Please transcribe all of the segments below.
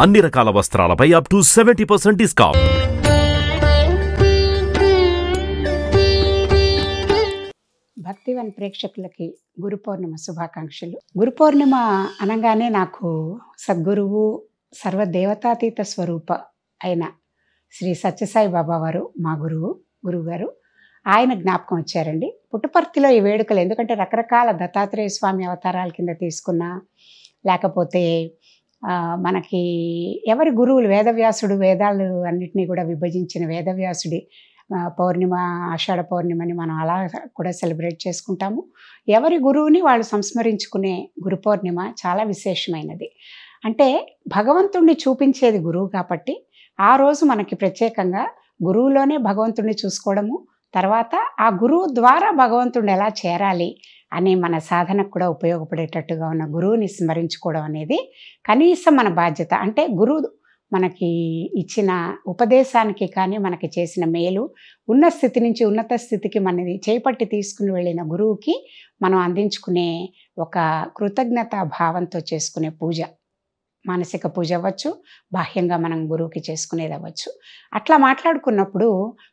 అన్ని రకాల వస్త్రాలపై up to 70% discount. Bhaktivan ప్రేక్షకులకి గురు పౌర్ణిమ శుభాకాంక్షలు. గురు పౌర్ణిమ అనగానే నాకు సద్గురువు సర్వదేవతాతీత స్వరూప అయిన శ్రీ సత్యసాయి బాబా వారు మా గురువుగారు ఆయన జ్ఞాపకం వచ్చారండి. పుట్టపర్తిలో ఈ వేడుకలు ఎందుకంటే రకరకాల దత్తాత్రేయ స్వామి అవతారాల కింద తీసుకున్న, లేకపోతే మనకి ఎవరి గురువులు వేదవ్యాసుడు వేదాలు అన్నిటినీ కూడా విభజించిన వేదవ్యాసుడి పౌర్ణిమ, ఆషాఢ పౌర్ణిమని మనం అలా కూడా సెలబ్రేట్ చేసుకుంటాము. ఎవరి గురువుని వాళ్ళు సంస్మరించుకునే గురు పౌర్ణిమ చాలా విశేషమైనది. అంటే భగవంతుణ్ణి చూపించేది గురువు కాబట్టి ఆ రోజు మనకి ప్రత్యేకంగా గురువులోనే భగవంతుణ్ణి చూసుకోవడము, తర్వాత ఆ గురువు ద్వారా భగవంతుడిని ఎలా చేరాలి అనే మన సాధనకు కూడా ఉపయోగపడేటట్టుగా ఉన్న గురువుని స్మరించుకోవడం అనేది కనీసం మన బాధ్యత. అంటే గురువు మనకి ఇచ్చిన ఉపదేశానికి కానీ మనకి చేసిన మేలు, ఉన్న స్థితి నుంచి ఉన్నత స్థితికి మనది చేపట్టి తీసుకుని వెళ్ళిన గురువుకి మనం అందించుకునే ఒక కృతజ్ఞతా భావంతో చేసుకునే పూజ, మానసిక పూజ అవ్వచ్చు, బాహ్యంగా మనం గురువుకి చేసుకునేది అవ్వచ్చు. అట్లా మాట్లాడుకున్నప్పుడు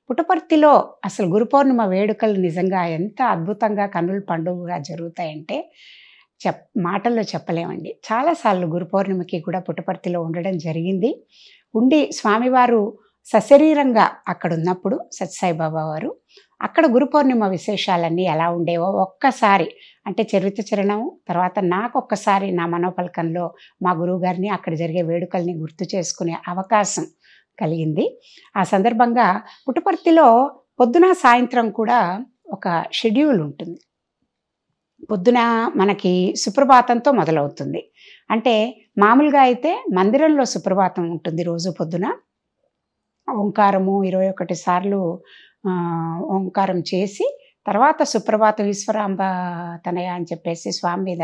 పుట్టపర్తిలో అసలు గురు పౌర్ణిమ వేడుకలు నిజంగా ఎంత అద్భుతంగా కన్నుల పండుగగా జరుగుతాయంటే మాటల్లో చెప్పలేమండి. చాలాసార్లు గురు పౌర్ణిమకి కూడా పుట్టపర్తిలో ఉండడం జరిగింది. ఉండి స్వామివారు సశరీరంగా అక్కడ ఉన్నప్పుడు సత్యసాయి బాబా వారు అక్కడ గురు పౌర్ణిమ విశేషాలన్నీ ఎలా ఉండేవో ఒక్కసారి అంటే చరిత్ర చరణం తర్వాత నాకొక్కసారి నా మనోపలకంలో మా గురువుగారిని అక్కడ జరిగే వేడుకల్ని గుర్తు చేసుకునే అవకాశం కలిగింది. ఆ సందర్భంగా పుట్టపర్తిలో పొద్దున సాయంత్రం కూడా ఒక షెడ్యూల్ ఉంటుంది. పొద్దున మనకి సుప్రభాతంతో మొదలవుతుంది. అంటే మామూలుగా అయితే మందిరంలో సుప్రభాతం ఉంటుంది రోజు పొద్దున. ఓంకారము 21 సార్లు ఓంకారం చేసి తర్వాత సుప్రభాతం ఈశ్వరాంబ తనయ అని చెప్పేసి స్వామి మీద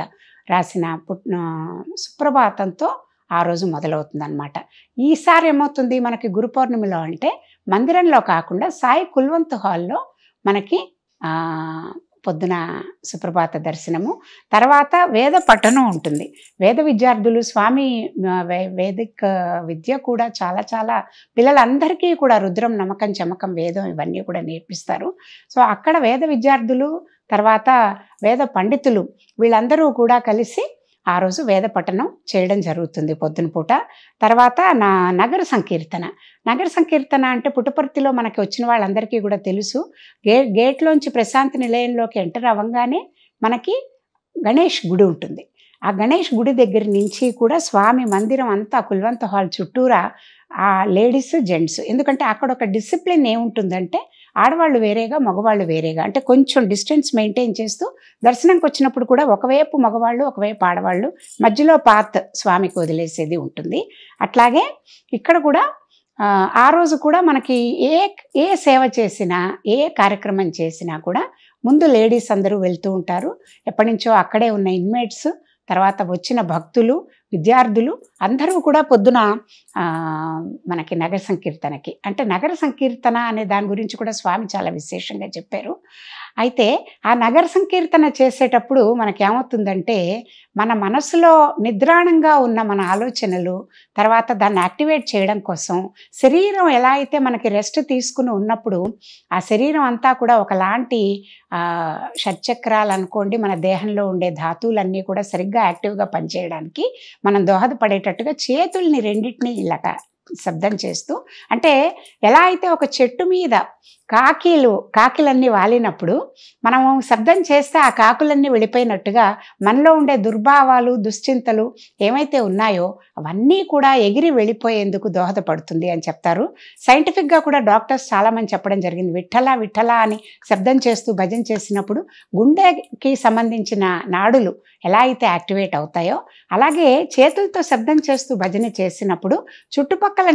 రాసిన సుప్రభాతంతో ఆ రోజు మొదలవుతుంది అనమాట. ఈసారి ఏమవుతుంది మనకి గురు పౌర్ణమిలో అంటే మందిరంలో కాకుండా సాయి కుల్వంత్ హాల్లో మనకి పొద్దున సుప్రభాత దర్శనము, తర్వాత వేద పఠనం ఉంటుంది. వేద విద్యార్థులు స్వామి వేదిక విద్య కూడా చాలా చాలా పిల్లలందరికీ కూడా రుద్రం, నమ్మకం, చమకం, వేదం ఇవన్నీ కూడా నేర్పిస్తారు. సో అక్కడ వేద విద్యార్థులు తర్వాత వేద పండితులు వీళ్ళందరూ కూడా కలిసి ఆ రోజు వేద పఠనం చేయడం జరుగుతుంది పొద్దున పూట. తర్వాత నగర సంకీర్తన అంటే పుట్టపర్తిలో మనకి వచ్చిన వాళ్ళందరికీ కూడా తెలుసు. గేట్లోంచి ప్రశాంతి నిలయంలోకి ఎంటర్ అవ్వగానే మనకి గణేష్ గుడి ఉంటుంది. ఆ గణేష్ గుడి దగ్గర నుంచి కూడా స్వామి మందిరం అంతా కుల్వంత్ హాల్ చుట్టూరా ఆ లేడీస్, జెంట్స్, ఎందుకంటే అక్కడ ఒక డిసిప్లిన్ ఏముంటుందంటే ఆడవాళ్ళు వేరేగా మగవాళ్ళు వేరేగా, అంటే కొంచెం డిస్టెన్స్ మెయింటైన్ చేస్తూ దర్శనంకి వచ్చినప్పుడు కూడా ఒకవైపు మగవాళ్ళు ఒకవైపు ఆడవాళ్ళు మధ్యలో పాత్ స్వామికి వదిలేసేది ఉంటుంది. అట్లాగే ఇక్కడ కూడా ఆ రోజు కూడా మనకి ఏ సేవ చేసినా ఏ కార్యక్రమం చేసినా కూడా ముందు లేడీస్ అందరూ వెళ్తూ ఉంటారు. ఎప్పటి నుంచో అక్కడే ఉన్న ఇన్మేట్స్, తర్వాత వచ్చిన భక్తులు, విద్యార్థులు అందరూ కూడా పొద్దున మనకి నగర సంకీర్తనకి, అంటే నగర సంకీర్తన అనే దాని గురించి కూడా స్వామి చాలా విశేషంగా చెప్పారు. అయితే ఆ నగర సంకీర్తన చేసేటప్పుడు మనకేమవుతుందంటే మన మనసులో నిద్రాణంగా ఉన్న మన ఆలోచనలు తర్వాత దాన్ని యాక్టివేట్ చేయడం కోసం శరీరం ఎలా అయితే మనకి రెస్ట్ తీసుకుని ఉన్నప్పుడు ఆ శరీరం అంతా కూడా ఒకలాంటి షట్చక్రాలు అనుకోండి, మన దేహంలో ఉండే ధాతువులన్నీ కూడా సరిగ్గా యాక్టివ్గా పనిచేయడానికి మనం దోహదపడేటట్టుగా చేతుల్ని రెండింటినీ ఇలాగా శబ్దం చేస్తూ, అంటే ఎలా అయితే ఒక చెట్టు మీద కాకిలన్నీ వాలినప్పుడు మనము శబ్దం చేస్తే ఆ కాకులన్నీ వెళ్ళిపోయినట్టుగా మనలో ఉండే దుర్భావాలు, దుశ్చింతలు ఏమైతే ఉన్నాయో అవన్నీ కూడా ఎగిరి వెళ్ళిపోయేందుకు దోహదపడుతుంది అని చెప్తారు. సైంటిఫిక్గా కూడా డాక్టర్స్ చాలామంది చెప్పడం జరిగింది. విఠల విఠల అని శబ్దం చేస్తూ భజన చేసినప్పుడు గుండెకి సంబంధించిన నాడులు ఎలా అయితే యాక్టివేట్ అవుతాయో అలాగే చేతులతో శబ్దం చేస్తూ భజన చేసినప్పుడు చుట్టుపక్కల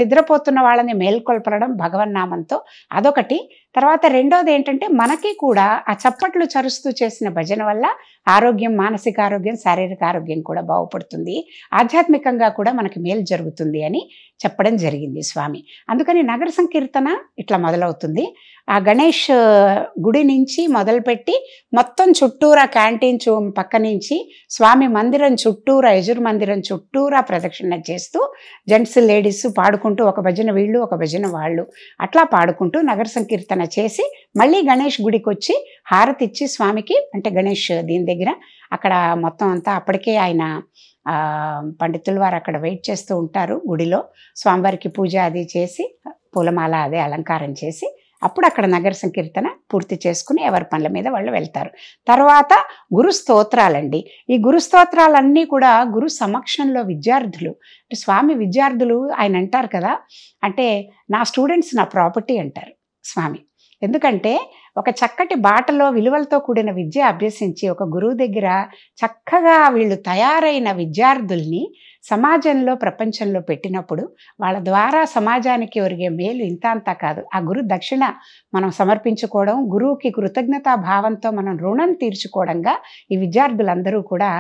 నిద్రపోతున్న వాళ్ళని మేల్కొల్పడం భగవన్నామంతో అదొకటి. తర్వాత రెండోది ఏంటంటే మనకి కూడా ఆ చప్పట్లు చరుస్తూ చేసిన భజన వల్ల ఆరోగ్యం, మానసిక ఆరోగ్యం, శారీరక ఆరోగ్యం కూడా బాగుపడుతుంది, ఆధ్యాత్మికంగా కూడా మనకి మేలు జరుగుతుంది అని చెప్పడం జరిగింది స్వామి. అందుకని నగర సంకీర్తన ఇట్లా మొదలవుతుంది. ఆ గణేష్ గుడి నుంచి మొదలుపెట్టి మొత్తం చుట్టూరా క్యాంటీన్ పక్క నుంచి స్వామి మందిరం చుట్టూరా, యజుర్ మందిరం చుట్టూరా ప్రదక్షిణ చేస్తూ జెంట్స్ లేడీస్ పాడుకుంటూ, ఒక భజన వీళ్ళు ఒక భజన వాళ్ళు అట్లా పాడుకుంటూ నగర సంకీర్తన చేసి మళ్ళీ గణేష్ గుడికి వచ్చి హారతి ఇచ్చి స్వామికి, అంటే గణేష్ దీని దగ్గర అక్కడ మొత్తం అంతా అప్పటికే ఆయన పండితుల వారు అక్కడ వెయిట్ చేస్తూ ఉంటారు గుడిలో. స్వామివారికి పూజ అది చేసి పూలమాల అదే అలంకారం చేసి అప్పుడు అక్కడ నగర సంకీర్తన పూర్తి చేసుకుని ఎవరి పనుల మీద వాళ్ళు వెళ్తారు. తర్వాత గురు స్తోత్రాలండి. ఈ గురు స్తోత్రాలన్నీ కూడా గురు సమక్షంలో విద్యార్థులు, అంటే స్వామి విద్యార్థులు ఆయన అంటారు కదా, అంటే నా స్టూడెంట్స్ నా ప్రాపర్టీ అంటారు స్వామి. ఎందుకంటే ఒక చక్కటి బాటలో విలువలతో కూడిన విద్య అభ్యసించి ఒక గురువు దగ్గర చక్కగా వీళ్ళు తయారైన విద్యార్థుల్ని సమాజంలో, ప్రపంచంలో పెట్టినప్పుడు వాళ్ళ ద్వారా సమాజానికి ఒరిగే మేలు ఇంత అంతా కాదు. ఆ గురు దక్షిణ మనం సమర్పించుకోవడం, గురువుకి కృతజ్ఞతా భావంతో మనం రుణం తీర్చుకోవడంగా ఈ విద్యార్థులందరూ కూడా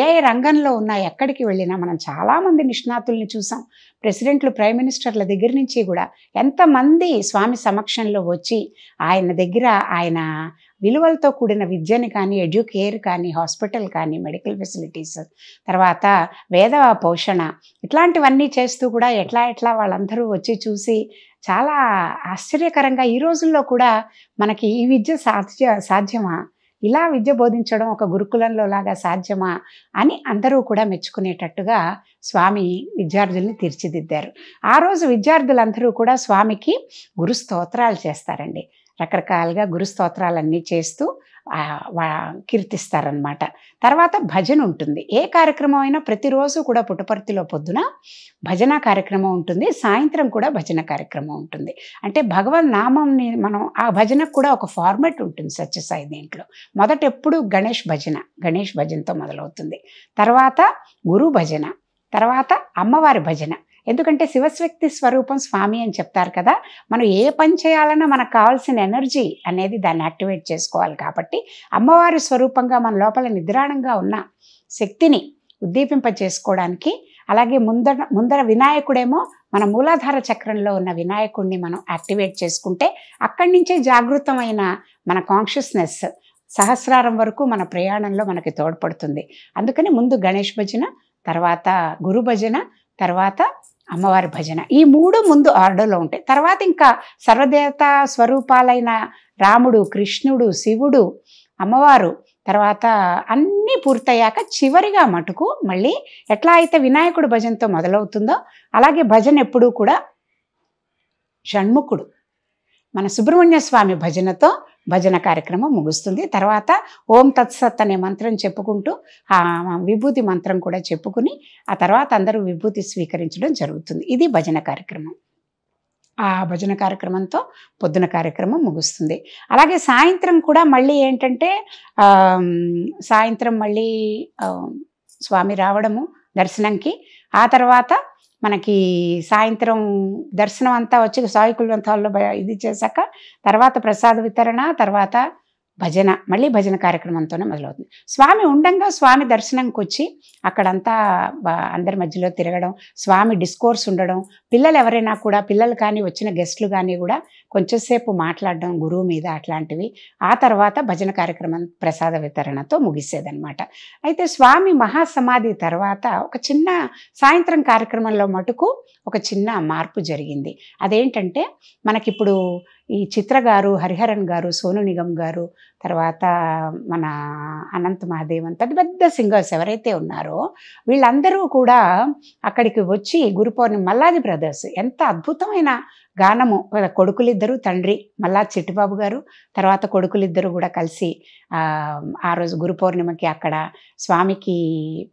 ఏ రంగంలో ఉన్నా, ఎక్కడికి వెళ్ళినా మనం చాలామంది నిష్ణాతుల్ని చూసాం. ప్రెసిడెంట్లు, ప్రైమ్ మినిస్టర్ల దగ్గర నుంచి కూడా ఎంతమంది స్వామి సమక్షంలో వచ్చి ఆయన దగ్గర ఆయన విలువలతో కూడిన విద్యని కానీ, ఎడ్యుకేర్ కానీ, హాస్పిటల్ కానీ, మెడికల్ ఫెసిలిటీస్, తర్వాత వేద పోషణ ఇట్లాంటివన్నీ చేస్తూ కూడా ఎట్లా వాళ్ళందరూ వచ్చి చూసి చాలా ఆశ్చర్యకరంగా ఈ రోజుల్లో కూడా మనకి ఈ విద్య సాధ్యమా, ఇలా విద్య బోధించడం ఒక గురుకులంలో లాగా సాధ్యమా అని అందరూ కూడా మెచ్చుకునేటట్టుగా స్వామి విద్యార్థుల్ని తీర్చిదిద్దారు. ఆ రోజు విద్యార్థులందరూ కూడా స్వామికి గురు స్తోత్రాలు చేస్తారండి. రకరకాలుగా గురు స్తోత్రాలన్నీ చేస్తూ కీర్తిస్తారనమాట. తర్వాత భజన ఉంటుంది. ఏ కార్యక్రమం అయినా ప్రతిరోజు కూడా పుట్టపర్తిలో పొద్దున భజన కార్యక్రమం ఉంటుంది, సాయంత్రం కూడా భజన కార్యక్రమం ఉంటుంది. అంటే భగవన్ నామంని మనం ఆ భజనకు కూడా ఒక ఫార్మాట్ ఉంటుంది సత్యసాయి దీంట్లో. మొదట ఎప్పుడు గణేష్ భజనతో మొదలవుతుంది. తర్వాత గురు భజన, తర్వాత అమ్మవారి భజన. ఎందుకంటే శివశక్తి స్వరూపం స్వామి అని చెప్తారు కదా, మనం ఏ పని చేయాలన్నా మనకు కావాల్సిన ఎనర్జీ అనేది దాన్ని యాక్టివేట్ చేసుకోవాలి. కాబట్టి అమ్మవారి స్వరూపంగా మన లోపల నిద్రాణంగా ఉన్న శక్తిని ఉద్దీపింప చేసుకోవడానికి, అలాగే ముందర వినాయకుడేమో మన మూలాధార చక్రంలో ఉన్న వినాయకుడిని మనం యాక్టివేట్ చేసుకుంటే అక్కడి నుంచే జాగృతమైన మన కాన్షియస్నెస్ సహస్రారం వరకు మన ప్రయాణంలో మనకి తోడ్పడుతుంది. అందుకని ముందు గణేష్ భజన, తర్వాత గురు భజన, తర్వాత అమ్మవారి భజన, ఈ మూడు ముందు ఆర్డర్లో ఉంటాయి. తర్వాత ఇంకా సర్వదేవతా స్వరూపాలైన రాముడు, కృష్ణుడు, శివుడు, అమ్మవారు, తర్వాత అన్నీ పూర్తయ్యాక చివరిగా మటుకు మళ్ళీ ఎట్లా అయితే వినాయకుడు భజనతో మొదలవుతుందో అలాగే భజన ఎప్పుడూ కూడా షణ్ముఖుడు మన సుబ్రహ్మణ్య స్వామి భజనతో భజన కార్యక్రమం ముగుస్తుంది. తర్వాత ఓం తత్సత్ అనే మంత్రం చెప్పుకుంటూ ఆ విభూతి మంత్రం కూడా చెప్పుకుని ఆ తర్వాత అందరూ విభూతి స్వీకరించడం జరుగుతుంది. ఇది భజన కార్యక్రమం. ఆ భజన కార్యక్రమంతో పొద్దున కార్యక్రమం ముగుస్తుంది. అలాగే సాయంత్రం కూడా మళ్ళీ ఏంటంటే సాయంత్రం మళ్ళీ స్వామి రావడము దర్శనంకి, ఆ తర్వాత మనకి సాయంత్రం దర్శనం అంతా వచ్చి సాయి కుల్వంతాల్లో ఇది చేశాక తర్వాత ప్రసాద వితరణ, తర్వాత భజన, మళ్ళీ భజన కార్యక్రమంతోనే మొదలవుతుంది. స్వామి ఉండంగా స్వామి దర్శనంకి వచ్చి అక్కడంతా అందరి మధ్యలో తిరగడం, స్వామి డిస్కోర్స్ ఉండడం, పిల్లలు ఎవరైనా కూడా, పిల్లలు కానీ వచ్చిన గెస్టులు కానీ కూడా కొంచెంసేపు మాట్లాడడం గురువు మీద అట్లాంటివి. ఆ తర్వాత భజన కార్యక్రమం ప్రసాద వితరణతో ముగిసేదనమాట. అయితే స్వామి మహాసమాధి తర్వాత ఒక చిన్న సాయంత్రం కార్యక్రమంలో మటుకు ఒక చిన్న మార్పు జరిగింది. అదేంటంటే మనకిప్పుడు ఈ చిత్ర గారు, హరిహరన్ గారు, సోను నిగమ్ గారు, తర్వాత మన అనంత్ మహాదేవన్, పెద్ద పెద్ద సింగర్స్ ఎవరైతే ఉన్నారో వీళ్ళందరూ కూడా అక్కడికి వచ్చి గురు పౌర్ణమి, మల్లాది బ్రదర్స్ ఎంత అద్భుతమైన గానము, కొడుకులిద్దరు, తండ్రి మల్లాది చిట్టిబాబు గారు, తర్వాత కొడుకులిద్దరు కూడా కలిసి ఆ రోజు గురు పౌర్ణిమకి అక్కడ స్వామికి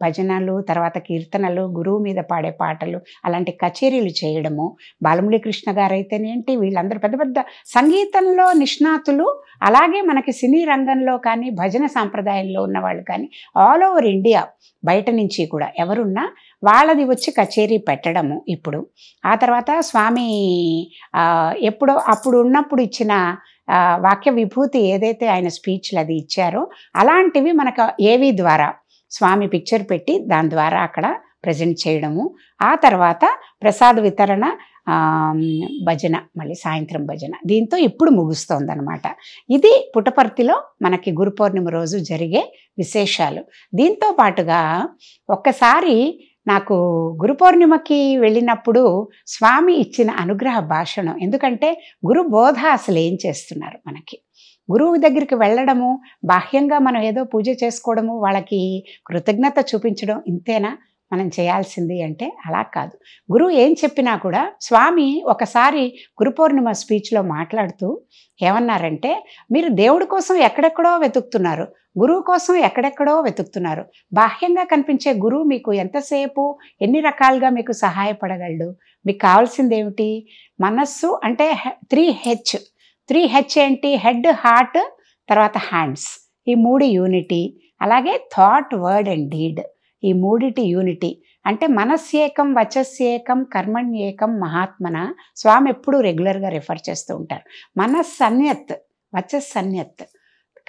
భజనలు, తర్వాత కీర్తనలు, గురువు మీద పాడే పాటలు, అలాంటి కచేరీలు చేయడము. బాలమురళీ కృష్ణ గారు అయితేనేంటి, వీళ్ళందరూ పెద్ద పెద్ద సంగీతంలో నిష్ణాతులు. అలాగే మనకి సినీ రంగంలో కానీ, భజన సాంప్రదాయంలో ఉన్న వాళ్ళు కానీ ఆల్ ఓవర్ ఇండియా బయట నుంచి కూడా ఎవరున్నా వాళ్ళది వచ్చి కచేరీ పెట్టడము ఇప్పుడు. ఆ తర్వాత స్వామి అప్పుడు ఉన్నప్పుడు ఇచ్చిన వాక్య విభూతి ఏదైతే ఆయన స్పీచ్లు అది ఇచ్చారో అలాంటివి మనకు ఏవి ద్వారా స్వామి పిక్చర్ పెట్టి దాని ద్వారా అక్కడ ప్రజెంట్ చేయడము, ఆ తర్వాత ప్రసాద వితరణ, భజన, మళ్ళీ సాయంత్రం భజన, దీంతో ఇప్పుడు ముగుస్తోందనమాట. ఇది పుట్టపర్తిలో మనకి గురు పౌర్ణిమ రోజు జరిగే విశేషాలు. దీంతో పాటుగా ఒక్కసారి నాకు గురు పౌర్ణిమకి వెళ్ళినప్పుడు స్వామి ఇచ్చిన అనుగ్రహ భాషణం, ఎందుకంటే గురు బోధ అసలు ఏం చేస్తున్నారు మనకి, గురువు దగ్గరికి వెళ్ళడము, బాహ్యంగా మనం ఏదో పూజ చేసుకోవడము, వాళ్ళకి కృతజ్ఞత చూపించడం ఇంతేనా మనం చేయాల్సింది అంటే అలా కాదు. గురువు ఏం చెప్పినా కూడా స్వామి ఒకసారి గురు పౌర్ణిమ స్పీచ్లో మాట్లాడుతూ ఏమన్నారంటే, మీరు దేవుడి కోసం ఎక్కడెక్కడో వెతుకుతున్నారు, గురువు కోసం ఎక్కడెక్కడో వెతుకుతున్నారు. బాహ్యంగా కనిపించే గురువు మీకు ఎంతసేపు ఎన్ని రకాలుగా మీకు సహాయపడగలడు. మీకు కావాల్సింది ఏమిటి? మనస్సు అంటే 3H. 3H ఏంటి? హెడ్, హార్ట్, తర్వాత హ్యాండ్స్. ఈ 3 యూనిటీ. అలాగే థాట్, వర్డ్ అండ్ డీడ్, ఈ 3 యూనిటీ. అంటే మనస్యేకం వచస్యేకం కర్మణ్యేకం మహాత్మన. స్వామి ఎప్పుడూ రెగ్యులర్గా రిఫర్ చేస్తూ ఉంటారు. మనస్సన్యత్ వచస్సన్యత్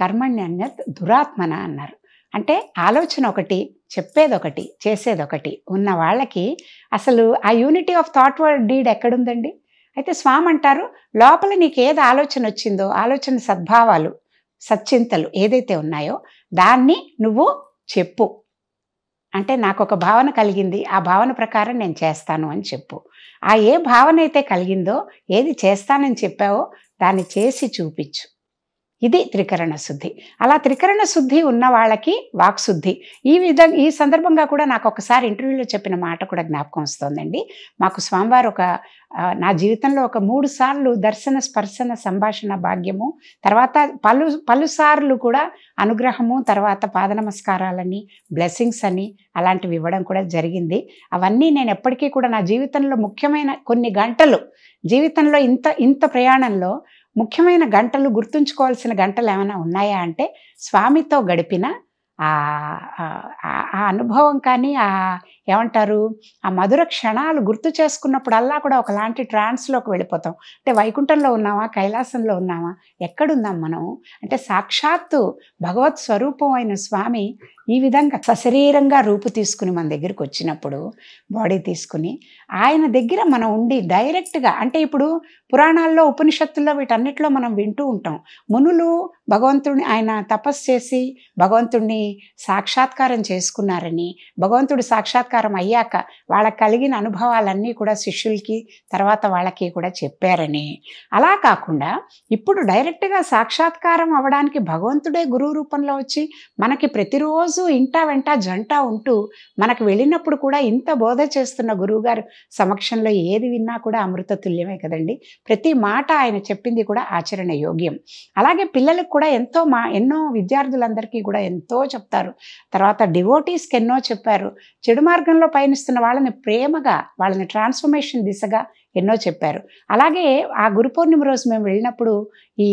కర్మణ్యన్యత్ దురాత్మన అన్నారు. అంటే ఆలోచన ఒకటి, చెప్పేదొకటి, చేసేదొకటి ఉన్న వాళ్ళకి అసలు ఆ unity of thought, word, deed ఎక్కడుందండి? అయితే స్వామి అంటారు, లోపల నీకు ఏది ఆలోచన వచ్చిందో, ఆలోచన సద్భావాలు, సచ్చింతలు ఏదైతే ఉన్నాయో దాన్ని నువ్వు చెప్పు. అంటే నాకు ఒక భావన కలిగింది, ఆ భావన ప్రకారం నేను చేస్తాను అని చెప్పు. ఆ ఏ భావన అయితే కలిగిందో, ఏది చేస్తానని చెప్పావో దాన్ని చేసి చూపించు. ఇది త్రికరణ శుద్ధి. అలా త్రికరణ శుద్ధి ఉన్న వాళ్ళకి వాక్శుద్ధి. ఈ సందర్భంగా కూడా నాకు ఒకసారి ఇంటర్వ్యూలో చెప్పిన మాట కూడా జ్ఞాపకం వస్తుందండి. మాకు స్వామివారు నా జీవితంలో 3 సార్లు దర్శన స్పర్శన సంభాషణ భాగ్యము, తర్వాత పలుసార్లు కూడా అనుగ్రహము, తర్వాత పాద నమస్కారాలని, బ్లెస్సింగ్స్ అని అలాంటివి ఇవ్వడం కూడా జరిగింది. అవన్నీ నేను ఎప్పటికీ కూడా నా జీవితంలో ముఖ్యమైన కొన్ని గంటలు, జీవితంలో ఇంత ప్రయాణంలో ముఖ్యమైన గంటలు, గుర్తుంచుకోవాల్సిన గంటలు ఏమైనా ఉన్నాయా అంటే స్వామితో గడిపిన ఆ అనుభవం కానీ, ఏమంటారు, ఆ మధుర క్షణాలు గుర్తు చేసుకున్నప్పుడల్లా కూడా ఒకలాంటి ట్రాన్స్లోకి వెళ్ళిపోతాం. అంటే వైకుంఠంలో ఉన్నామా, కైలాసంలో ఉన్నామా, ఎక్కడున్నాం మనం అంటే సాక్షాత్తు భగవత్ స్వరూపం అయిన స్వామి ఈ విధంగా సశరీరంగా రూపు తీసుకుని మన దగ్గరికి వచ్చినప్పుడు, బాడీ తీసుకుని ఆయన దగ్గర మనం ఉండి డైరెక్ట్గా, అంటే ఇప్పుడు పురాణాల్లో, ఉపనిషత్తుల్లో వీటన్నిటిలో మనం వింటూ ఉంటాం, మునులు భగవంతుడిని ఆయన తపస్సు చేసి భగవంతుడిని సాక్షాత్కారం చేసుకున్నారని, భగవంతుడు సాక్షాత్కారం అయ్యాక వాళ్ళకి కలిగిన అనుభవాలన్నీ కూడా శిష్యులకి, తర్వాత వాళ్ళకి కూడా చెప్పారని. అలా కాకుండా ఇప్పుడు డైరెక్ట్గా సాక్షాత్కారం అవ్వడానికి భగవంతుడే గురువు రూపంలో వచ్చి మనకి ప్రతిరోజు ఇంటా వెంట జంట ఉంటూ మనకు వెళ్ళినప్పుడు కూడా ఇంత బోధ చేస్తున్న గురువుగారు సమక్షంలో ఏది విన్నా కూడా అమృత తుల్యమే కదండి. ప్రతి మాట ఆయన చెప్పింది కూడా ఆచరణ యోగ్యం. అలాగే పిల్లలకు కూడా ఎన్నో విద్యార్థులందరికీ కూడా ఎంతో చెప్తారు. తర్వాత డివోటీస్కి ఎన్నో చెప్పారు. చెడు మార్గంలో పయనిస్తున్న వాళ్ళని ప్రేమగా, వాళ్ళని ట్రాన్స్ఫర్మేషన్ దిశగా ఎన్నో చెప్పారు. అలాగే ఆ గురు పౌర్ణిమ రోజు మేము వెళ్ళినప్పుడు ఈ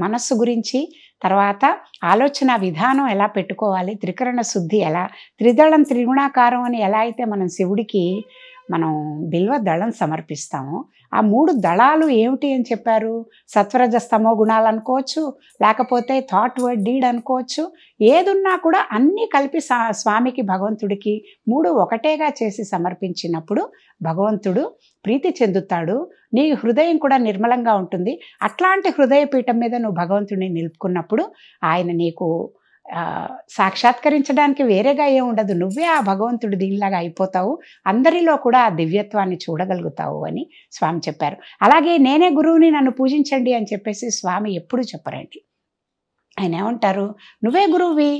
మనస్సు గురించి, తర్వాత ఆలోచన విధానం ఎలా పెట్టుకోవాలి, త్రికరణ శుద్ధి ఎలా, త్రిదళం త్రిగుణాకారం అని ఎలా అయితే మనం శివుడికి మనం బిల్వ దళం సమర్పిస్తాము, ఆ 3 దళాలు ఏమిటి అని చెప్పారు. సత్వరజస్తమో గుణాలు అనుకోవచ్చు, లేకపోతే థాట్, వర్డ్, డీడ్ అనుకోవచ్చు. ఏదున్నా కూడా అన్నీ కలిపి స్వామికి, భగవంతుడికి 3 ఒకటేగా చేసి సమర్పించినప్పుడు భగవంతుడు ప్రీతి చెందుతాడు. నీ హృదయం కూడా నిర్మలంగా ఉంటుంది. అట్లాంటి హృదయ పీఠం మీద నువ్వు భగవంతుడిని నిలుపుకున్నప్పుడు ఆయన నీకు సాక్షాత్కరించడానికి వేరేగా ఏం ఉండదు. నువ్వే ఆ భగవంతుడు దీనిలాగా అయిపోతావు, అందరిలో కూడా ఆ దివ్యత్వాన్ని చూడగలుగుతావు అని స్వామి చెప్పారు. అలాగే నేనే గురువుని, నన్ను పూజించండి అని చెప్పేసి స్వామి ఎప్పుడు చెప్పరండి. ఆయన ఏమంటారు, నువ్వే గురువువి,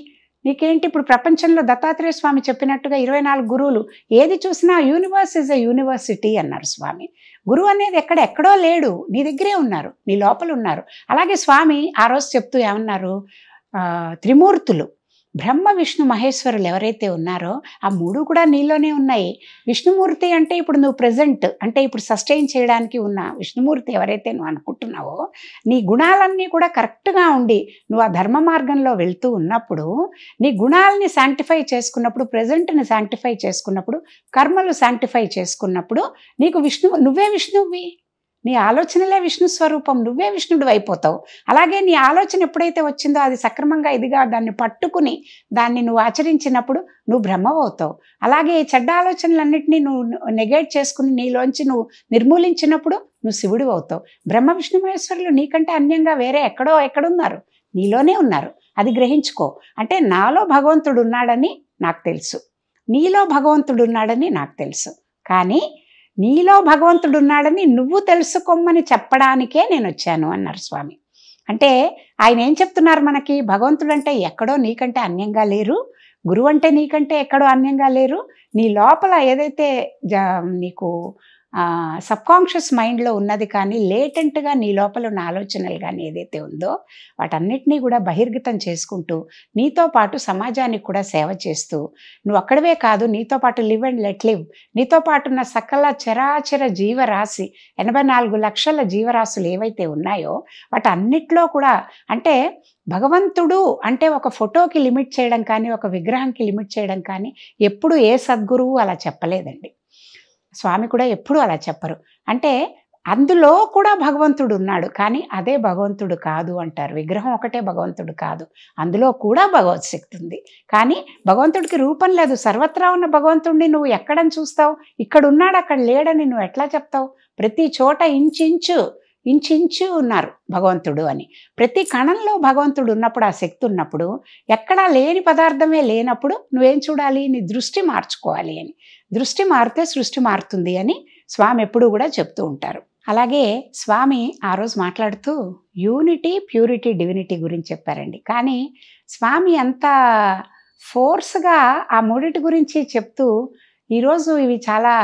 నీకేంటి. ఇప్పుడు ప్రపంచంలో దత్తాత్రేయ స్వామి చెప్పినట్టుగా 24 గురువులు, ఏది చూసినా యూనివర్స్ ఇస్ ఎ యూనివర్సిటీ అన్నారు స్వామి. గురువు అనేది ఎక్కడో లేడు, నీ దగ్గరే ఉన్నారు, నీ లోపల ఉన్నారు. అలాగే స్వామి ఆ రోజు చెప్తూ ఏమన్నారు, త్రిమూర్తులు బ్రహ్మ విష్ణు మహేశ్వరులు ఎవరైతే ఉన్నారో ఆ 3 కూడా నీలోనే ఉన్నాయి. విష్ణుమూర్తి అంటే ఇప్పుడు నువ్వు ప్రజెంట్, అంటే ఇప్పుడు సస్టైన్ చేయడానికి ఉన్న విష్ణుమూర్తి ఎవరైతే నువ్వు అనుకుంటున్నావో, నీ గుణాలన్నీ కూడా కరెక్ట్గా ఉండి నువ్వు ఆ ధర్మ మార్గంలో వెళ్తూ ఉన్నప్పుడు, నీ గుణాలని శాంటిఫై చేసుకున్నప్పుడు, ప్రజెంట్ని శాంటిఫై చేసుకున్నప్పుడు, కర్మలు శాంటిఫై చేసుకున్నప్పుడు నీకు నువ్వే విష్ణువువి, నీ ఆలోచనలే విష్ణు స్వరూపం, నువ్వే విష్ణుడు అయిపోతావు. అలాగే నీ ఆలోచన ఎప్పుడైతే వచ్చిందో అది సక్రమంగా ఇదిగా దాన్ని పట్టుకుని దాన్ని నువ్వు ఆచరించినప్పుడు నువ్వు బ్రహ్మవవుతావు. అలాగే చెడ్డ ఆలోచనలన్నింటినీ నువ్వు నెగేట్ చేసుకుని నీలోంచి నువ్వు నిర్మూలించినప్పుడు నువ్వు శివుడు అవుతావు. బ్రహ్మ విష్ణు మహేశ్వరులు నీకంటే అన్యంగా వేరే ఎక్కడున్నారు, నీలోనే ఉన్నారు. అది గ్రహించుకో. అంటే నాలో భగవంతుడు ఉన్నాడని నాకు తెలుసు, నీలో భగవంతుడు ఉన్నాడని నాకు తెలుసు. కానీ నీలో భగవంతుడు ఉన్నాడని నువ్వు తెలుసుకోమని చెప్పడానికే నేను వచ్చాను అన్నారు స్వామి. అంటే ఆయన ఏం చెప్తున్నారు మనకి, భగవంతుడు అంటే ఎక్కడో నీకంటే అన్యంగా లేరు, గురువు అంటే నీకంటే ఎక్కడో అన్యంగా లేరు. నీ లోపల ఏదైతే నీకు సబ్కాన్షియస్ మైండ్లో ఉన్నది కానీ లేటెంట్గా నీ లోపల ఉన్న ఆలోచనలు కానీ ఏదైతే ఉందో వాటన్నిటినీ కూడా బహిర్గతం చేసుకుంటూ నీతో పాటు సమాజానికి కూడా సేవ చేస్తూ, నువ్వు అక్కడవే కాదు నీతో పాటు లివ్ అండ్ లెట్ లివ్, నీతో పాటు ఉన్న సకల చరాచర జీవరాశి 84 లక్షల జీవరాశులు ఏవైతే ఉన్నాయో వాటన్నిటిలో కూడా, అంటే భగవంతుడు అంటే ఒక ఫోటోకి లిమిట్ చేయడం కానీ ఒక విగ్రహానికి లిమిట్ చేయడం కానీ ఎప్పుడు ఏ సద్గురువు అలా చెప్పలేదండి. స్వామి కూడా ఎప్పుడూ అలా చెప్పరు. అంటే అందులో కూడా భగవంతుడు ఉన్నాడు, కానీ అదే భగవంతుడు కాదు అంటారు. విగ్రహం ఒకటే భగవంతుడు కాదు, అందులో కూడా భగవత్ శక్తి ఉంది. కానీ భగవంతుడికి రూపం లేదు. సర్వత్రా ఉన్న భగవంతుడిని నువ్వు ఎక్కడని చూస్తావు? ఇక్కడ ఉన్నాడు అక్కడ లేడని నువ్వు ఎట్లా చెప్తావు? ప్రతి చోట ఇంచించు ఉన్నారు భగవంతుడు అని. ప్రతి కణంలో భగవంతుడు ఉన్నప్పుడు, ఆ శక్తి ఉన్నప్పుడు, ఎక్కడా లేని పదార్థమే లేనప్పుడు నువ్వేం చూడాలి? నీ దృష్టి మార్చుకోవాలి అని. దృష్టి మారితే సృష్టి మారుతుంది అని స్వామి ఎప్పుడూ కూడా చెప్తూ ఉంటారు. అలాగే స్వామి ఆ రోజు మాట్లాడుతూ యూనిటీ, ప్యూరిటీ, డివినిటీ గురించి చెప్పారండి. కానీ స్వామి అంత ఫోర్స్గా ఆ మూడిటి గురించి చెప్తూ ఈరోజు ఇవి చాలా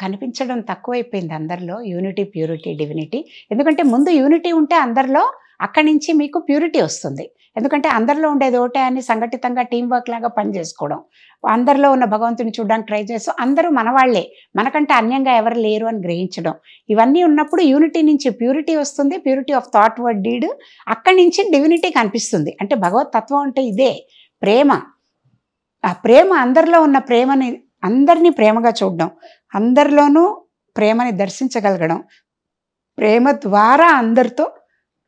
కనిపించడం తక్కువైపోయింది అందరిలో, యూనిటీ, ప్యూరిటీ, డివినిటీ. ఎందుకంటే ముందు యూనిటీ ఉంటే అందరిలో, అక్కడి నుంచి మీకు ప్యూరిటీ వస్తుంది. ఎందుకంటే అందరిలో ఉండేది ఒకటే అని సంఘటితంగా టీం వర్క్ లాగా పనిచేసుకోవడం, అందరిలో ఉన్న భగవంతుని చూడడానికి ట్రై చేస్తూ అందరూ మనవాళ్లే, మనకంటే అన్యంగా ఎవరు లేరు అని గ్రహించడం, ఇవన్నీ ఉన్నప్పుడు యూనిటీ నుంచి ప్యూరిటీ వస్తుంది. Purity of thought, word, deed. అక్కడి నుంచి డివినిటీ కనిపిస్తుంది. అంటే భగవత్ తత్వం అంటే ఇదే ప్రేమ. ఆ ప్రేమ, అందరిలో ఉన్న ప్రేమని, అందరినీ ప్రేమగా చూడడం, అందరిలోనూ ప్రేమని దర్శించగలగడం, ప్రేమ ద్వారా అందరితో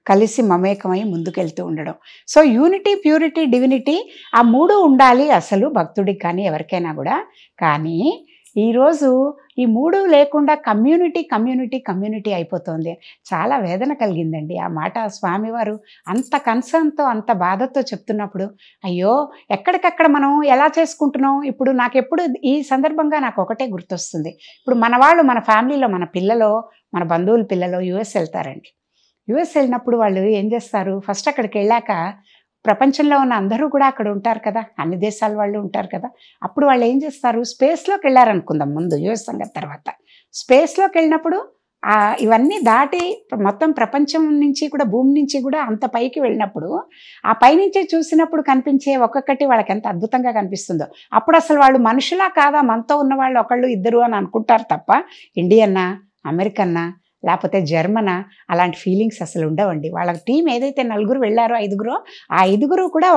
కలిసి మమేకమై ముందుకెళ్తూ ఉండడం. సో యూనిటీ, ప్యూరిటీ, డివినిటీ ఆ మూడు ఉండాలి అసలు భక్తుడికి కానీ ఎవరికైనా కూడా. కానీ ఈరోజు ఈ మూడు లేకుండా కమ్యూనిటీ అయిపోతుంది. చాలా వేదన కలిగిందండి ఆ మాట. స్వామివారు అంత కన్సర్న్తో, అంత బాధతో చెప్తున్నప్పుడు అయ్యో ఎక్కడికక్కడ మనం ఎలా చేసుకుంటున్నాం. ఇప్పుడు నాకెప్పుడు ఈ సందర్భంగా నాకు ఒకటే గుర్తొస్తుంది. ఇప్పుడు మన వాళ్ళు, మన ఫ్యామిలీలో మన పిల్లలో, మన బంధువుల పిల్లలో యుఎస్ వెళ్తారండి. యుఎస్ వెళ్ళినప్పుడు వాళ్ళు ఏం చేస్తారు, ఫస్ట్ అక్కడికి వెళ్ళాక ప్రపంచంలో ఉన్న అందరూ కూడా అక్కడ ఉంటారు కదా, అన్ని దేశాల వాళ్ళు ఉంటారు కదా. అప్పుడు వాళ్ళు ఏం చేస్తారు, స్పేస్లోకి వెళ్ళారనుకుందాం ముందు, యుఎస్ సంగతి తర్వాత. స్పేస్లోకి వెళ్ళినప్పుడు ఇవన్నీ దాటి మొత్తం ప్రపంచం నుంచి కూడా, భూమి నుంచి కూడా అంత పైకి వెళ్ళినప్పుడు ఆ పైనుంచి చూసినప్పుడు కనిపించే ఒక్కొక్కటి వాళ్ళకి ఎంత అద్భుతంగా కనిపిస్తుందో. అప్పుడు అసలు వాళ్ళు మనుషులా కాదా, మనతో ఉన్న వాళ్ళు ఒకళ్ళు ఇద్దరు అని అనుకుంటారు తప్ప ఇండియన్నా, అమెరికన్నా, లేకపోతే జర్మనా, అలాంటి ఫీలింగ్స్ అసలు ఉండవండి. వాళ్ళ టీం ఏదైతే 4 వెళ్ళారో, 5 ఆ 5 కూడా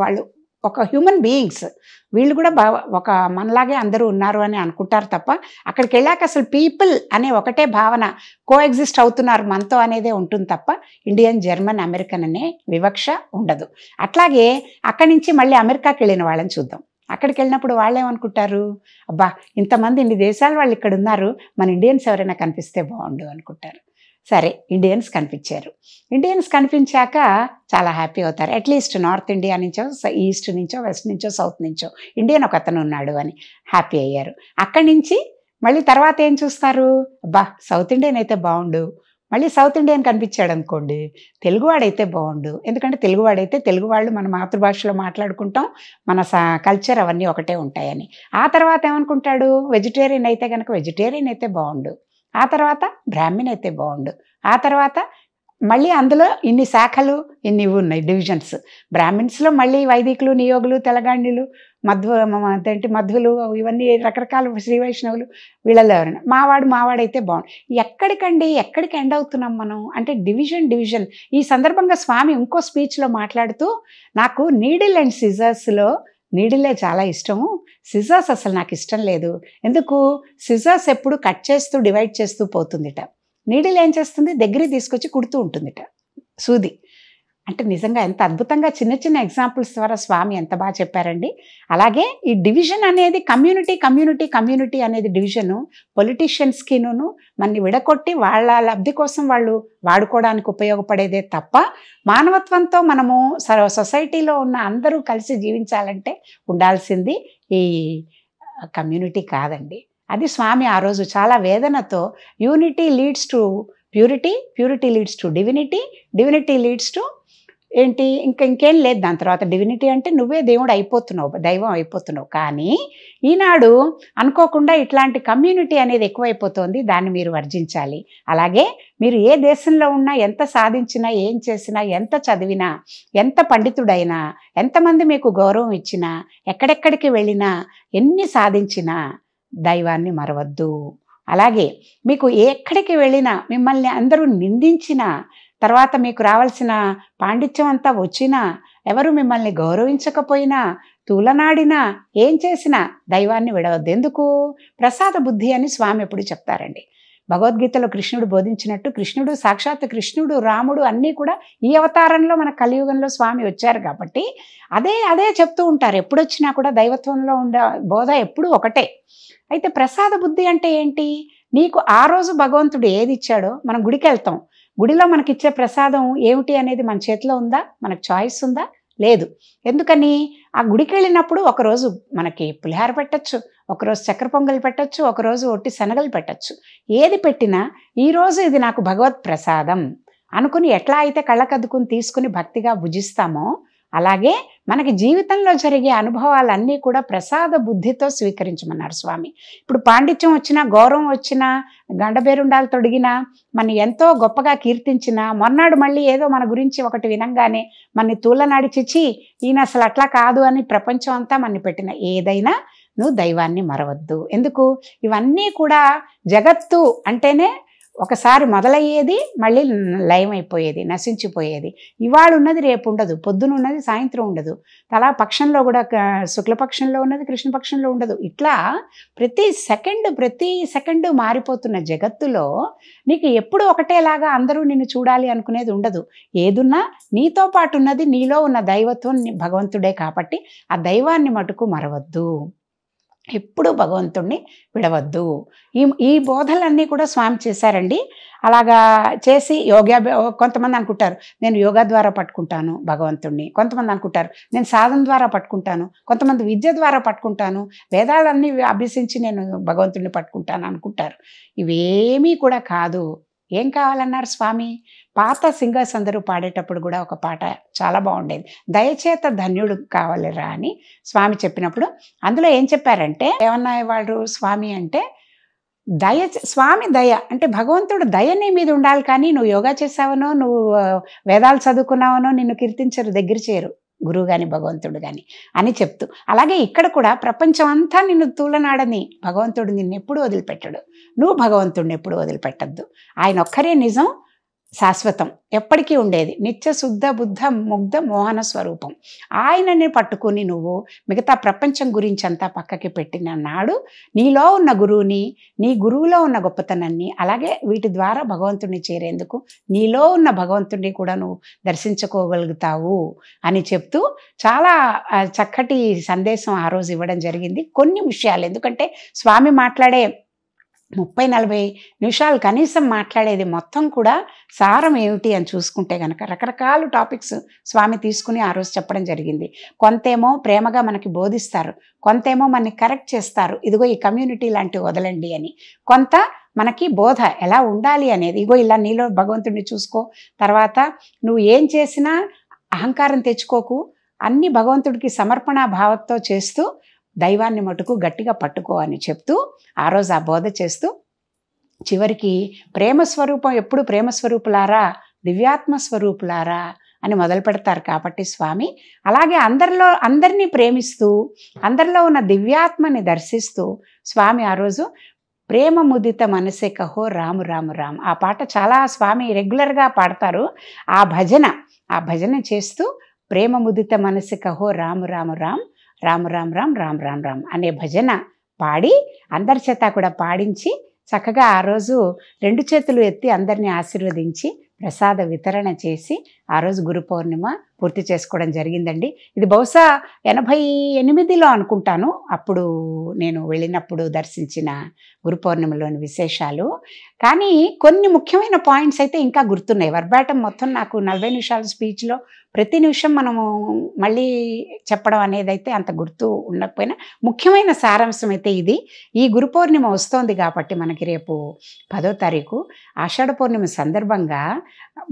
వాళ్ళు ఒక హ్యూమన్ బీయింగ్స్. వీళ్ళు కూడా ఒక మనలాగే అందరూ ఉన్నారు అని అనుకుంటారు తప్ప అక్కడికి వెళ్ళాక అసలు పీపుల్ అనే ఒకటే భావన, కోఎగ్జిస్ట్ అవుతున్నారు మనతో అనేదే ఉంటుంది తప్ప ఇండియన్, జర్మన్, అమెరికన్ అనే వివక్ష ఉండదు. అట్లాగే అక్కడి నుంచి మళ్ళీ అమెరికాకి వెళ్ళిన వాళ్ళని చూద్దాం. అక్కడికి వెళ్ళినప్పుడు వాళ్ళు ఏమనుకుంటారు, అబ్బా ఇంతమంది ఇన్ని దేశాల వాళ్ళు ఇక్కడ ఉన్నారు, మన ఇండియన్స్ ఎవరైనా కనిపిస్తే బాగుండు అనుకుంటారు. సరే, ఇండియన్స్ కనిపించారు. ఇండియన్స్ కనిపించాక చాలా హ్యాపీ అవుతారు. అట్లీస్ట్ నార్త్ ఇండియా నుంచో, ఈస్ట్ నుంచో, వెస్ట్ నుంచో, సౌత్ నుంచో ఇండియన్ ఒక అతను ఉన్నాడు అని హ్యాపీ అయ్యారు. అక్కడి నుంచి మళ్ళీ తర్వాత ఏం చూస్తారు, అబ్బా సౌత్ ఇండియన్ అయితే బాగుండు, మళ్ళీ సౌత్ ఇండియన్ కనిపించాడు అనుకోండి, తెలుగువాడైతే బాగుండు. ఎందుకంటే తెలుగువాడైతే తెలుగు వాళ్ళు మన మాతృభాషలో మాట్లాడుకుంటాం, మన కల్చర్ అవన్నీ ఒకటే ఉంటాయని. ఆ తర్వాత ఏమనుకుంటాడు, వెజిటేరియన్ అయితే కనుక వెజిటేరియన్ అయితే బాగుండు, ఆ తర్వాత బ్రాహ్మణ్ అయితే బాగుండు, ఆ తర్వాత మళ్ళీ అందులో ఇన్ని శాఖలు, ఇన్ని ఉన్నాయి డివిజన్స్. బ్రాహ్మిన్స్లో మళ్ళీ వైదికులు, నియోగులు, తెలంగాణీలు, మధ్వులు, ఇవన్నీ రకరకాల శ్రీ వైష్ణవులు, వీళ్ళలో ఎవరైనా మావాడైతే బాగుండు. ఎక్కడికి ఎండ్ అవుతున్నాం మనం అంటే డివిజన్. ఈ సందర్భంగా స్వామి ఇంకో స్పీచ్లో మాట్లాడుతూ, నాకు నీడిల్ అండ్ సిజర్స్లో నీడిలే చాలా ఇష్టము, సిజర్స్ అసలు నాకు ఇష్టం లేదు. ఎందుకు? సిజర్స్ ఎప్పుడు కట్ చేస్తూ డివైడ్ చేస్తూ పోతుందిట. నీడిల్ ఏం చేస్తుంది? దగ్గరికి తీసుకొచ్చి కుడుతూ ఉంటుందిట సూది. అంటే నిజంగా ఎంత అద్భుతంగా చిన్న చిన్న ఎగ్జాంపుల్స్ ద్వారా స్వామి ఎంత బాగా చెప్పారండి. అలాగే ఈ డివిజన్ అనేది కమ్యూనిటీ అనేది డివిజను పొలిటీషియన్స్కిను మనని విడగొట్టి వాళ్ళ లబ్ధి కోసం వాళ్ళు వాడుకోవడానికి ఉపయోగపడేదే తప్ప, మానవత్వంతో మనము సొసైటీలో ఉన్న అందరూ కలిసి జీవించాలంటే ఉండాల్సింది ఈ కమ్యూనిటీ కాదండి. అది స్వామి ఆ రోజు చాలా వేదనతో unity leads to purity leads to divinity leads to ఏంటి, ఇంకేం లేదు దాని తర్వాత. డివినిటీ అంటే నువ్వే దేవుడు అయిపోతున్నావు, దైవం అయిపోతున్నావు. కానీ ఈనాడు అనుకోకుండా ఇట్లాంటి కమ్యూనిటీ అనేది ఎక్కువైపోతుంది, దాన్ని మీరు వర్జించాలి. అలాగే మీరు ఏ దేశంలో ఉన్నా, ఎంత సాధించినా, ఏం చేసినా, ఎంత చదివినా, ఎంత పండితుడైనా, ఎంతమంది మీకు గౌరవం ఇచ్చినా, ఎక్కడెక్కడికి వెళ్ళినా, ఎన్ని సాధించినా దైవాన్ని మరవద్దు. అలాగే మీకు ఎక్కడికి వెళ్ళినా మిమ్మల్ని అందరూ నిందించినా, తర్వాత మీకు రావాల్సిన పాండిత్యం అంతా వచ్చినా, ఎవరు మిమ్మల్ని గౌరవించకపోయినా, తూలనాడినా, ఏం చేసినా దైవాన్ని విడవద్దు. ఎందుకు? ప్రసాద బుద్ధి అని స్వామి ఎప్పుడు చెప్తారండి. భగవద్గీతలో కృష్ణుడు బోధించినట్టు, కృష్ణుడు సాక్షాత్ కృష్ణుడు, రాముడు అన్నీ కూడా ఈ అవతారంలో మన కలియుగంలో స్వామి వచ్చారు కాబట్టి అదే చెప్తూ ఉంటారు. ఎప్పుడొచ్చినా కూడా దైవత్వంలో ఉండే బోధ ఎప్పుడూ ఒకటే. అయితే ప్రసాద బుద్ధి అంటే ఏంటి? నీకు ఆ రోజు భగవంతుడు ఏది ఇచ్చాడో, మనం గుడికి వెళ్తాం, గుడిలో మనకిచ్చే ప్రసాదం ఏమిటి అనేది మన చేతిలో ఉందా? మనకు చాయిస్ ఉందా? లేదు. ఎందుకని? ఆ గుడికి వెళ్ళినప్పుడు ఒకరోజు మనకి పులిహార పెట్టచ్చు, ఒకరోజు చక్కెర పొంగల్ పెట్టచ్చు, ఒకరోజు ఒట్టి శనగలు పెట్టచ్చు. ఏది పెట్టినా ఈరోజు ఇది నాకు భగవత్ ప్రసాదం అనుకుని ఎట్లా అయితే కళ్ళకద్దుకుని తీసుకుని భక్తిగా భుజిస్తామో, అలాగే మనకి జీవితంలో జరిగే అనుభవాలన్నీ కూడా ప్రసాద బుద్ధితో స్వీకరించమన్నారు స్వామి. ఇప్పుడు పాండిత్యం వచ్చినా, గౌరవం వచ్చినా, గండబేరుండాలు తొడిగినా, మన ఎంతో గొప్పగా కీర్తించినా, మొన్నాడు మళ్ళీ ఏదో మన గురించి ఒకటి వినంగానే మనని తూలనాడి చిచ్చి ఈయన అసలు అట్లా కాదు అని ప్రపంచం అంతా మనని పెట్టిన ఏదైనా నువ్వు దైవాన్ని మరవద్దు. ఎందుకు? ఇవన్నీ కూడా జగత్తు అంటేనే ఒకసారి మొదలయ్యేది, మళ్ళీ లయమైపోయేది, నశించిపోయేది. ఇవాళ ఉన్నది రేపు ఉండదు, పొద్దున ఉన్నది సాయంత్రం ఉండదు, తలా పక్షంలో కూడా శుక్లపక్షంలో ఉన్నది కృష్ణపక్షంలో ఉండదు. ఇట్లా ప్రతి సెకండు మారిపోతున్న జగత్తులో నీకు ఎప్పుడు ఒకటేలాగా అందరూ నిన్ను చూడాలి అనుకునేది ఉండదు. ఏదున్నా నీతో పాటు ఉన్నది, నీలో ఉన్న దైవత్వం భగవంతుడే కాబట్టి ఆ దైవాన్ని మటుకు మరవద్దు, ఎప్పుడూ భగవంతుణ్ణి విడవద్దు. ఈ బోధలన్నీ కూడా స్వామి చేశారండి. అలాగా చేసి కొంతమంది అనుకుంటారు నేను యోగా ద్వారా పట్టుకుంటాను భగవంతుణ్ణి, కొంతమంది అనుకుంటారు నేను సాధన ద్వారా పట్టుకుంటాను, కొంతమంది విద్య ద్వారా పట్టుకుంటాను, వేదాలన్నీ అభ్యసించి నేను భగవంతుణ్ణి పట్టుకుంటాను అనుకుంటారు. ఇవేమీ కూడా కాదు. ఏం కావాలన్నారు స్వామి? పాత సింగర్స్ అందరూ పాడేటప్పుడు కూడా ఒక పాట చాలా బాగుండేది, దయచేత ధన్యుడు కావాలిరా అని స్వామి చెప్పినప్పుడు అందులో ఏం చెప్పారంటే, ఏమన్నా వాళ్ళు స్వామి అంటే స్వామి దయ అంటే భగవంతుడు దయ నీ మీద ఉండాలి, కానీ నువ్వు యోగా చేసావనో, నువ్వు వేదాలు చదువుకున్నావనో నిన్ను కీర్తించరు, దగ్గర చేయరు గురువు కానీ భగవంతుడు కానీ అని చెప్తూ. అలాగే ఇక్కడ కూడా ప్రపంచం అంతా నిన్ను తూలనాడని భగవంతుడు నిన్ను ఎప్పుడు వదిలిపెట్టడు, నువ్వు భగవంతుడిని ఎప్పుడు వదిలిపెట్టద్దు. ఆయన ఒక్కరే నిజం, శాశ్వతం, ఎప్పటికీ ఉండేది, నిత్య శుద్ధ బుద్ధ ముగ్ధ మోహన స్వరూపం. ఆయనని పట్టుకుని నువ్వు మిగతా ప్రపంచం గురించి అంతా పక్కకి పెట్టిన నాడు నీలో ఉన్న గురువుని, నీ గురువులో ఉన్న గొప్పతనాన్ని, అలాగే వీటి ద్వారా భగవంతుడిని చేరేందుకు నీలో ఉన్న భగవంతుడిని కూడా నువ్వు దర్శించుకోగలుగుతావు అని చెప్తూ చాలా చక్కటి సందేశం ఆ రోజు ఇవ్వడం జరిగింది. కొన్ని విషయాలు, ఎందుకంటే స్వామి మాట్లాడే 30-40 నిమిషాలు కనీసం మాట్లాడేది మొత్తం కూడా సారం ఏమిటి అని చూసుకుంటే కనుక రకరకాల టాపిక్స్ స్వామి తీసుకుని ఆ రోజు చెప్పడం జరిగింది. కొంతేమో ప్రేమగా మనకి బోధిస్తారు, కొంతేమో మనని కరెక్ట్ చేస్తారు, ఇదిగో ఈ కమ్యూనిటీ లాంటివి వదలండి అని, కొంత మనకి బోధ ఎలా ఉండాలి అనేది, ఇగో ఇలా నీలో భగవంతుడిని చూసుకో, తర్వాత నువ్వు ఏం చేసినా అహంకారం తెచ్చుకోకు, అన్ని భగవంతుడికి సమర్పణ భావంతో చేస్తూ దైవాన్ని మటుకు గట్టిగా పట్టుకో అని చెప్తూ ఆ రోజు ఆ బోధ చేస్తూ చివరికి ప్రేమస్వరూపం ఎప్పుడు ప్రేమస్వరూపులారా, దివ్యాత్మ స్వరూపులారా అని మొదలు పెడతారు కాబట్టి స్వామి. అలాగే అందరినీ ప్రేమిస్తూ అందరిలో ఉన్న దివ్యాత్మని దర్శిస్తూ స్వామి ఆ రోజు ప్రేమ ముదిత మనసే కహో రాము రాము రామ్, ఆ పాట చాలా స్వామి రెగ్యులర్గా పాడతారు. ఆ భజన చేస్తూ ప్రేమ ముదిత మనసే కహో రాము రాము రామ్, రామ రామ రామ రామ రామ రామ అనే భజన పాడి అందరి చేత కూడా పాడించి చక్కగా ఆ రోజు 2 చేతులు ఎత్తి అందరినీ ఆశీర్వదించి ప్రసాద వితరణ చేసి ఆ రోజు గురు పౌర్ణిమ పూర్తి చేసుకోవడం జరిగిందండి. ఇది బహుశా 88లో అనుకుంటాను, అప్పుడు నేను వెళ్ళినప్పుడు దర్శించిన గురు పౌర్ణిమలోని విశేషాలు. కానీ కొన్ని ముఖ్యమైన పాయింట్స్ అయితే ఇంకా గుర్తున్నాయి. వర్బాటం మొత్తం నాకు 40 నిమిషాల స్పీచ్లో ప్రతి నిమిషం మనము మళ్ళీ చెప్పడం అనేది అయితే అంత గుర్తు ఉండకపోయినా ముఖ్యమైన సారాంశం అయితే ఇది. ఈ గురు పౌర్ణిమ వస్తోంది కాబట్టి మనకి రేపు 10వ తారీఖు ఆషాఢ పౌర్ణిమ సందర్భంగా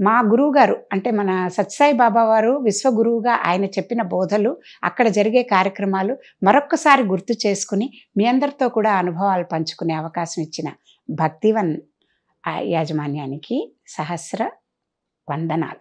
మా గురువుగారు అంటే మన సత్యసాయి బాబా వారు విశ్వగురువుగా ఆయన చెప్పిన బోధలు, అక్కడ జరిగే కార్యక్రమాలు మరొక్కసారి గుర్తు చేసుకుని మీ అందరితో కూడా అనుభవాలు పంచుకునే అవకాశం ఇచ్చిన భక్తివన్ యాజమాన్యానికి సహస్ర వందనాలు.